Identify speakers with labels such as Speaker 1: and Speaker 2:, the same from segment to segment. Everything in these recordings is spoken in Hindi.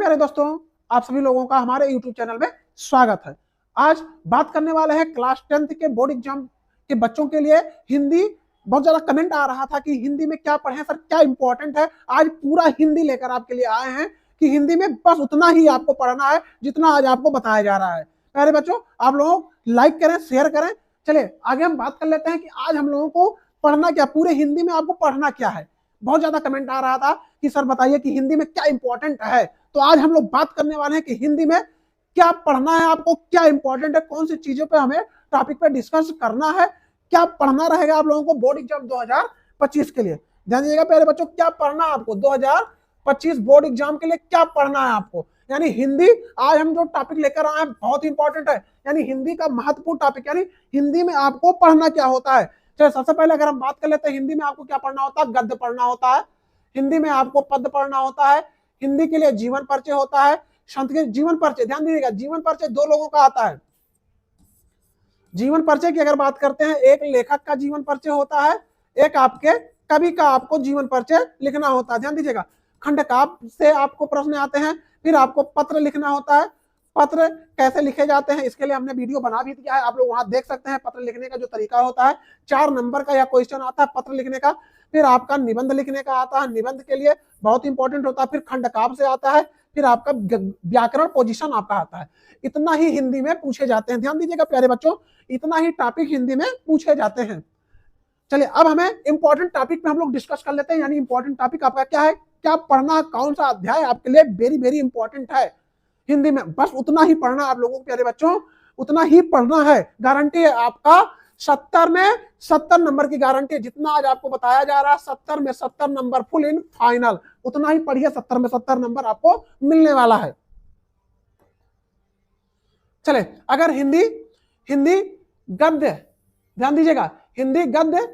Speaker 1: प्यारे दोस्तों, आप सभी लोगों का हमारे YouTube चैनल में स्वागत है। आज बात करने वाले हैं क्लास 10th के बोर्ड एग्जाम के बच्चों के लिए हिंदी। बहुत ज्यादा कमेंट आ रहा था कि हिंदी में क्या पढ़ें सर, क्या इंपॉर्टेंट है। आज पूरा हिंदी लेकर आपके लिए आए हैं कि हिंदी में बस उतना ही आपको पढ़ना है जितना आज आपको बताया जा रहा है। प्यारे बच्चों, आप लोग लाइक करें, शेयर करें। चलिए आगे हम बात कर लेते हैं कि आज हम लोगों को पढ़ना क्या, पूरे हिंदी में आपको पढ़ना क्या है। बहुत ज्यादा कमेंट आ रहा था कि सर बताइए कि हिंदी में क्या इंपॉर्टेंट है। तो आज हम लोग बात करने वाले हैं कि हिंदी में क्या पढ़ना है, आपको क्या इंपॉर्टेंट है, कौन सी चीजों पे हमें टॉपिक पे डिस्कस करना है, क्या पढ़ना रहेगा आप लोगों को बोर्ड एग्जाम 2025 के लिए। ध्यान दीजिएगा प्यारे बच्चों, क्या पढ़ना है आपको 2025 बोर्ड एग्जाम के लिए, क्या पढ़ना है आपको। यानी हिंदी, आज हम जो टॉपिक लेकर आए हैं बहुत इंपॉर्टेंट है। यानी हिंदी का महत्वपूर्ण टॉपिक, यानी हिंदी में आपको पढ़ना क्या होता है। चलिए सबसे पहले अगर हम बात कर लेते हैं हिंदी में आपको क्या पढ़ना होता है। गद्य पढ़ना होता है, हिंदी में आपको पद्य पढ़ना होता है, हिंदी के लिए जीवन परिचय होता है, संत के जीवन परिचय। ध्यान दीजिएगा, जीवन परिचय दो लोगों का आता है। जीवन परिचय की अगर बात करते हैं, एक लेखक का जीवन परिचय होता है, एक आपके कवि का आपको जीवन परिचय लिखना होता है। ध्यान दीजिएगा, खंड काव्य से आपको प्रश्न आते हैं, फिर आपको पत्र लिखना होता है। पत्र कैसे लिखे जाते हैं इसके लिए हमने वीडियो बना भी दिया है, आप लोग वहां देख सकते हैं। पत्र लिखने का जो तरीका होता है, 4 नंबर का यह क्वेश्चन आता है पत्र लिखने का। फिर आपका निबंध लिखने का आता है, निबंध के लिए बहुत इंपॉर्टेंट होता है। फिर खंड काव्य से आता है, फिर आपका व्याकरण पोजीशन आपका आता है। इतना ही हिंदी में पूछे जाते हैं। ध्यान दीजिएगा प्यारे बच्चों, इतना ही टॉपिक हिंदी में पूछे जाते हैं। चलिए अब हमें इंपॉर्टेंट टॉपिक पे हम लोग डिस्कस कर लेते हैं। यानी इंपॉर्टेंट टॉपिक आपका क्या है, क्या पढ़ना है, कौन सा अध्याय आपके लिए वेरी वेरी इंपॉर्टेंट है हिंदी में। बस उतना ही पढ़ना आप लोगों को प्यारे बच्चों, उतना ही पढ़ना है। गारंटी है आपका 70 में 70 नंबर की गारंटी। जितना आज आपको बताया जा रहा है 70 में 70 नंबर फुल इन फाइनल, उतना ही पढ़िए, 70 में 70 नंबर आपको मिलने वाला है। चले अगर हिंदी गद्य, ध्यान दीजिएगा, हिंदी गद्य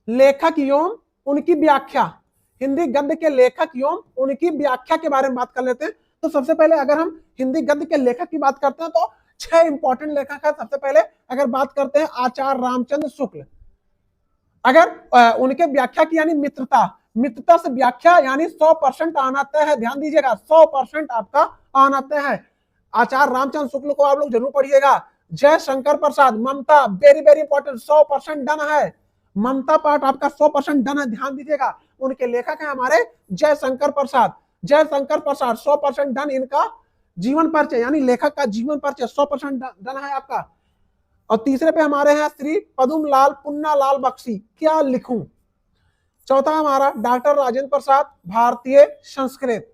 Speaker 1: लेखक एवं उनकी व्याख्या, हिंदी गद्य के लेखक एवं उनकी व्याख्या के बारे में बात कर लेते हैं। तो सबसे पहले अगर हम हिंदी गद्य के लेखक की बात करते हैं तो 6 इंपॉर्टेंट लेखक है। सबसे पहले अगर बात करते हैं आचार्य रामचंद्र शुक्ल। अगर उनके व्याख्या की यानी मित्रता से व्याख्या, यानी 100% आना तय है। ध्यान दीजिएगा, 100% आपका आना तय है। आचार्य रामचंद्र शुक्ल को आप लोग जरूर पढ़िएगा। जय शंकर प्रसाद, ममता, वेरी वेरी इंपॉर्टेंट, 100% डन है। ममता पाठ आपका 100% डन है। ध्यान दीजिएगा, उनके लेखक है हमारे जय शंकर प्रसाद। जय शंकर प्रसाद 100% डन। इनका जीवन परिचय यानी लेखक का जीवन परिचय 100% डन है आपका। और तीसरे पे हमारे हैं श्री पदुमलाल पुन्नालाल बख्शी, क्या लिखूं। चौथा हमारा डॉक्टर राजेंद्र प्रसाद, भारतीय संस्कृत।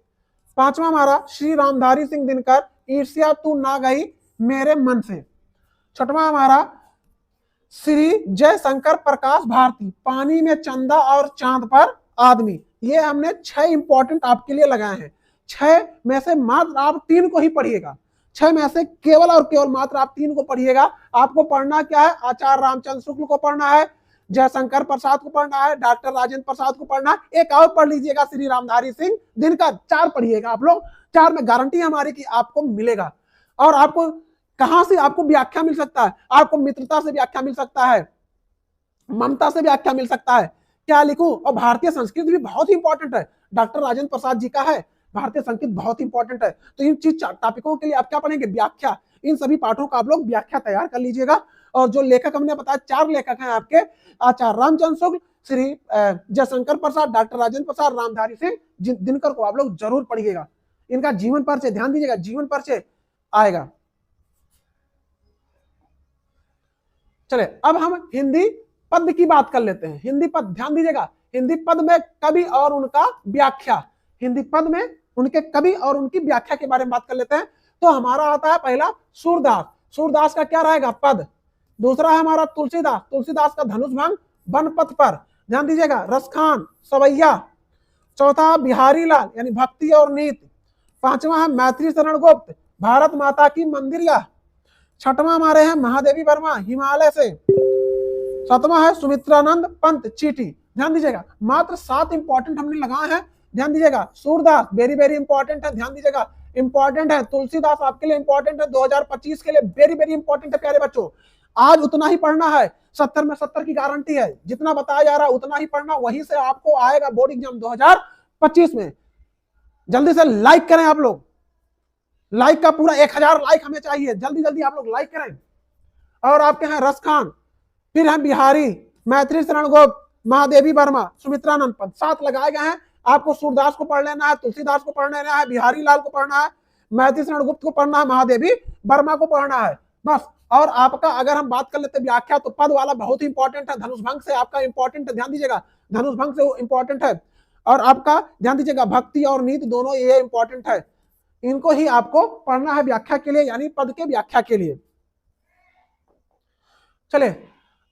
Speaker 1: पांचवा हमारा श्री रामधारी सिंह दिनकर, ईर्ष्या तू ना गई मेरे मन से। छठवां हमारा श्री जयशंकर प्रकाश भारती, पानी में चंदा और चांद पर आदमी। ये हमने 6 इंपॉर्टेंट आपके लिए लगाए हैं। 6 में से मात्र आप 3 को ही पढ़िएगा। 6 में से केवल और केवल मात्र आप 3 को पढ़िएगा। आपको पढ़ना क्या है, आचार्य रामचंद्र शुक्ल को पढ़ना है, जयशंकर प्रसाद को पढ़ना है, डॉक्टर राजेंद्र प्रसाद को पढ़ना है, एक और पढ़ लीजिएगा श्री रामधारी सिंह दिनकर। 4 पढ़िएगा आप लोग। 4 में गारंटी हमारी कि आपको मिलेगा। और आपको कहां से आपको व्याख्या मिल सकता है, आपको मित्रता से व्याख्या मिल सकता है, ममता से व्याख्या मिल सकता है, क्या लिखूं। और भारतीय संस्कृत भी बहुत इंपॉर्टेंट है, डॉक्टर राजेंद्र प्रसाद जी का है। भारतीय संस्कृत बहुत इंपॉर्टेंट है। तो इन चीज टॉपिकों के लिए आप क्या पढ़ेंगे, व्याख्या। इन सभी पाठों का आप लोग व्याख्या तैयार कर लीजिएगा। और जो लेखक हमने बताया, 4 लेखक हैं आपके, आचार्य रामचंद्र शुक्ल, श्री जयशंकर प्रसाद, डॉक्टर राजेंद्र प्रसाद, रामधारी सिंह दिनकर को आप लोग जरूर पढ़िएगा। इनका जीवन परिचय, ध्यान दीजिएगा, जीवन परिचय आएगा। चले अब हम हिंदी पद की बात कर लेते हैं। हिंदी पद, ध्यान दीजिएगा, हिंदी पद में कवि और उनका व्याख्या, हिंदी पद में उनके कवि और उनकी व्याख्या के बारे में बात कर लेते हैं। तो हमारा आता है पहला सूरदास। सूरदास का क्या रहेगा, पद। दूसरा है हमारा तुलसीदास, तुलसीदास का धनुष भंग वन पथ पर, ध्यान दीजिएगा, रसखान सवैया। चौथा बिहारी लाल यानी भक्ति और नीति। पांचवा है मैत्री शरण गुप्त, भारत माता की मंदिरिया। छठवां हमारे हैं महादेवी वर्मा, हिमालय से। सातवां है सुमित्रानंद पंत, चीटी। ध्यान दीजिएगा, मात्र 7 इंपॉर्टेंट हमने लगाए हैं। ध्यान दीजिएगा, सूरदास वेरी वेरी इंपॉर्टेंट है, ध्यान दीजिएगा, इंपॉर्टेंट है। तुलसीदास आपके लिए इंपॉर्टेंट है, 2025 के लिए वेरी वेरी इंपॉर्टेंट है प्यारे बच्चों। आज उतना ही पढ़ना है, 70 में 70 की गारंटी है। जितना बताया जा रहा है उतना ही पढ़ना, वहीं से आपको आएगा बोर्ड एग्जाम 2025 में। जल्दी से लाइक करें आप लोग, लाइक का पूरा 1000 लाइक हमें चाहिए, जल्दी जल्दी आप लोग लाइक करें। और आपके हैं रस खान, फिर हैं बिहारी, मैत्री शरण गोप, महादेवी वर्मा, सुमित्रानंद पद, 7 लगाए गए हैं। आपको सूरदास को पढ़ लेना है, तुलसीदास को पढ़ लेना है, बिहारी लाल को पढ़ना है, मैत्री शरण गुप्त को पढ़ना है, महादेवी वर्मा को पढ़ना है बस। और आपका अगर हम बात कर लेते व्याख्या, तो पद वाला बहुत ही इंपॉर्टेंट है, धनुष भंग से आपका इंपॉर्टेंट है, ध्यान दीजिएगा, धनुष भंग से इंपॉर्टेंट है। और आपका ध्यान दीजिएगा भक्ति और नीति दोनों ये इंपॉर्टेंट है, इनको ही आपको पढ़ना है व्याख्या के लिए, यानी पद के व्याख्या के लिए। चले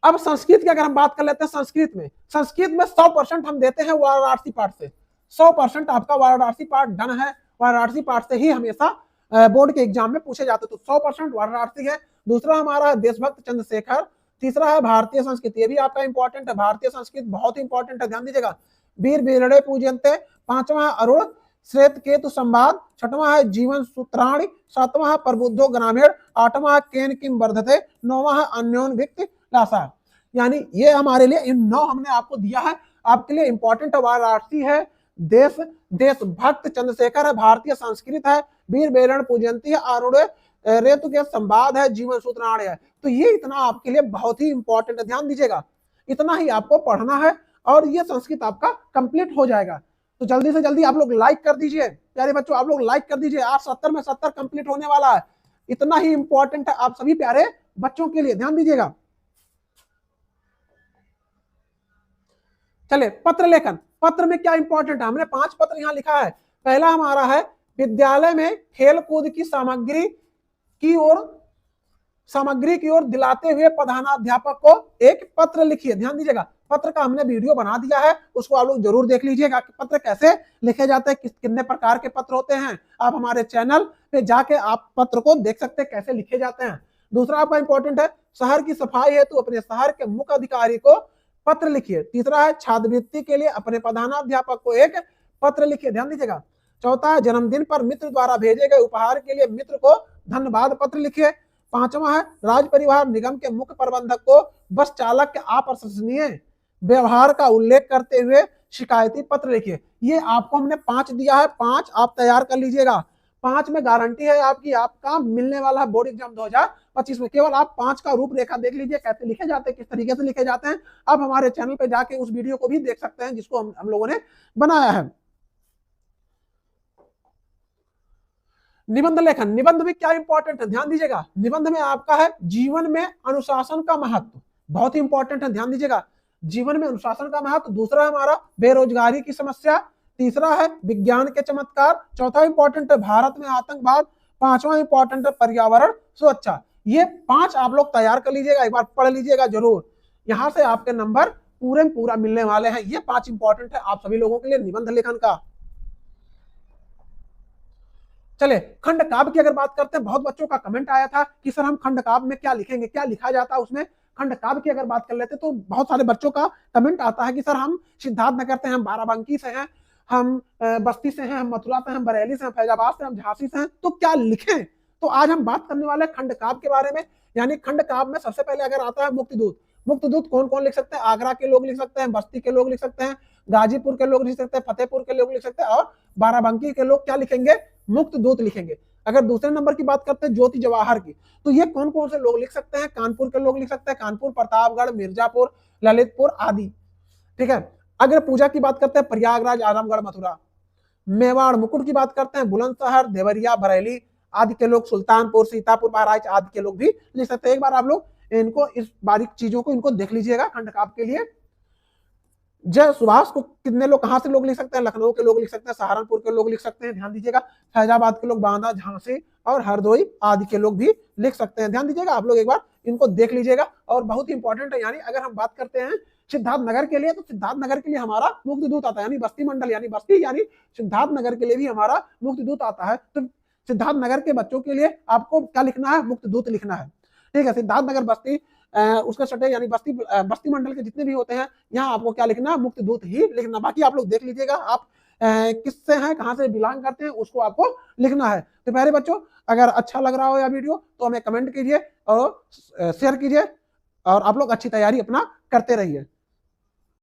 Speaker 1: अब संस्कृत की अगर हम बात कर लेते हैं, संस्कृत में 100% हम देते हैं वाराणसी पाठ से, 100% आपका वाराणसी पाठ डन है, वाराणसी पाठ से ही हमेशा बोर्ड के एग्जाम में पूछे जाते, तो 100% वाराणसी है। दूसरा हमारा है देशभक्त चंद्रशेखर, तीसरा है भारतीय संस्कृत, ये भी आपका इंपॉर्टेंट है, भारतीय संस्कृत बहुत इंपॉर्टेंट है, ध्यान दीजिएगा। वीर वीरड़े पूजयन्ते, पांचवा है अरुण श्वेत केतु संवाद, छठवां है जीवन सूत्राणि, सातवां है प्रबुद्धो ग्रामीण, आठवां है केन किम वर्धते, नौवां है अन्योन वित्त लासा। यानी ये हमारे लिए इन 9 हमने आपको दिया है, आपके लिए इंपॉर्टेंट है। वाराणसी है, देशभक्त चंद्रशेखर है, भारतीय संस्कृत है, वीर बेरण पूजयंती है, अरुण रेतु के संवाद है, जीवन सूत्राणि है। तो ये इतना आपके लिए बहुत ही इंपॉर्टेंट है, ध्यान दीजिएगा, इतना ही आपको पढ़ना है और ये संस्कृत आपका कंप्लीट हो जाएगा। तो जल्दी से जल्दी आप लोग लाइक कर दीजिए प्यारे बच्चों, आप लोग लाइक कर दीजिए, आज 70 में 70 कंप्लीट होने वाला है, इतना ही इंपॉर्टेंट है आप सभी प्यारे बच्चों के लिए, ध्यान दीजिएगा। चले पत्र लेखन, पत्र में क्या इंपॉर्टेंट है, हमने 5 पत्र यहाँ लिखा है। पहला हमारा है विद्यालय में खेल कूद की सामग्री की ओर दिलाते हुए प्रधानाध्यापक को एक पत्र लिखिए, ध्यान दीजिएगा। पत्र का हमने वीडियो बना दिया है, उसको आप लोग जरूर देख लीजिएगा कि पत्र कैसे लिखे जाते हैं, कितने प्रकार के पत्र होते हैं। आप हमारे चैनल पे जाके आप पत्र को देख सकते हैं कैसे लिखे जाते हैं। दूसरा आपका इंपॉर्टेंट है शहर की सफाई हेतु अपने शहर के मुख्य अधिकारी को पत्र लिखिए। तीसरा है छात्रवृत्ति के लिए अपने प्रधानाध्यापक को एक पत्र लिखिए, ध्यान दीजिएगा। चौथा है जन्मदिन पर मित्र द्वारा भेजे गए उपहार के लिए मित्र को धन्यवाद पत्र लिखिए। पांचवा है राज्य परिवहन निगम के मुख्य प्रबंधक को बस चालक के अप्रशंसनीय व्यवहार का उल्लेख करते हुए शिकायती पत्र लिखिए। ये आपको हमने 5 दिया है, 5 आप तैयार कर लीजिएगा। 5 में गारंटी है आपकी, आपका मिलने वाला है बोर्ड एग्जाम 2025 में। केवल आप 5 का रूपरेखा देख लीजिए कैसे लिखे जाते हैं, किस तरीके से लिखे जाते हैं। आप हमारे चैनल पे जाके उस वीडियो को भी देख सकते हैं जिसको हम लोगों ने बनाया है। निबंध लेखन, निबंध में क्या इंपॉर्टेंट है, ध्यान दीजिएगा। निबंध में आपका है जीवन में अनुशासन का महत्व, बहुत ही इंपॉर्टेंट है, ध्यान दीजिएगा। जीवन में अनुशासन का महत्व। दूसरा हमारा बेरोजगारी की समस्या। तीसरा है विज्ञान के चमत्कार। चौथा इंपॉर्टेंट है भारत में आतंकवाद। पांचवा इंपॉर्टेंट है पर्यावरण सुरक्षा। ये 5 आप लोग तैयार कर लीजिएगा, एक बार पढ़ लीजिएगा जरूर, यहां से आपके नंबर पूरे पूरा मिलने वाले हैं। ये 5 इंपॉर्टेंट है आप सभी लोगों के लिए निबंध लेखन का। चले खंड काव्य की अगर बात करते हैं, बहुत बच्चों का कमेंट आया था कि सर हम खंड काव्य में क्या लिखेंगे, क्या लिखा जाता है उसमें। खंड काव्य की अगर बात कर लेते तो बहुत सारे बच्चों का कमेंट आता है कि सर हम सिद्धार्थनगर से हैं, हम बाराबंकी से हैं, हम बस्ती से हैं, हम मथुरा से हैं, हम बरेली से हैं, फैजाबाद से, हम झांसी से हैं, तो क्या लिखें। तो आज हम बात करने वाले हैं खंड काव्य के बारे में। यानी खंड काव्य में सबसे पहले अगर आता है मुक्तिदूत। मुक्तिदूत कौन कौन लिख सकते हैं, आगरा के लोग लिख सकते हैं, बस्ती के लोग लिख सकते हैं, गाजीपुर के लोग लिख सकते हैं, फतेहपुर के लोग लिख सकते हैं, और बाराबंकी के लोग क्या लिखेंगे, मुक्तिदूत लिखेंगे। अगर दूसरे नंबर की बात करते हैं ज्योति जवाहर की, तो ये कौन कौन से लोग लिख सकते हैं, कानपुर के लोग लिख सकते हैं, कानपुर, प्रतापगढ़, मिर्जापुर, ललितपुर आदि, ठीक है। अगर पूजा की बात करते हैं प्रयागराज, आजमगढ़, मथुरा। मेवाड़ मुकुट की बात करते हैं बुलंदशहर, देवरिया, बरेली आदि के लोग, सुल्तानपुर, सीतापुर, बहराइच आदि के लोग भी लिख सकते हैं। एक बार आप लोग इनको, इस बारीक चीजों को इनको देख लीजिएगा खंड काव्य के लिए। जय सुभाष को कितने लोग, कहां से लोग लिख सकते हैं, लखनऊ के लोग लिख सकते हैं, सहारनपुर के लोग लिख सकते हैं, ध्यान दीजिएगा। फैजाबाद के लोग, बांदा, झांसी और हरदोई आदि के लोग भी लिख सकते हैं, ध्यान दीजिएगा। आप लोग एक बार इनको देख लीजिएगा। और बहुत ही इंपॉर्टेंट है, यानी अगर हम बात करते हैं सिद्धार्थनगर के लिए, तो सिद्धार्थनगर के लिए हमारा मुक्तिदूत आता है, यानी बस्ती मंडल, यानी बस्ती, यानी सिद्धार्थनगर के लिए भी हमारा मुक्तिदूत आता है। तो सिद्धार्थनगर के बच्चों के लिए आपको क्या लिखना है, मुक्तिदूत लिखना है, ठीक है। सिद्धार्थनगर, बस्ती, उसका सटे यानी बस्ती मंडल के जितने भी होते हैं, यहाँ आपको क्या लिखना है, मुक्तिदूत ही लिखना। बाकी आप लोग देख लीजिएगा आप किससे हैं, कहाँ से बिलोंग करते हैं, उसको आपको लिखना है। तो प्यारे बच्चों, अगर अच्छा लग रहा हो यह वीडियो तो हमें कमेंट कीजिए और शेयर कीजिए, और आप लोग अच्छी तैयारी अपना करते रहिए।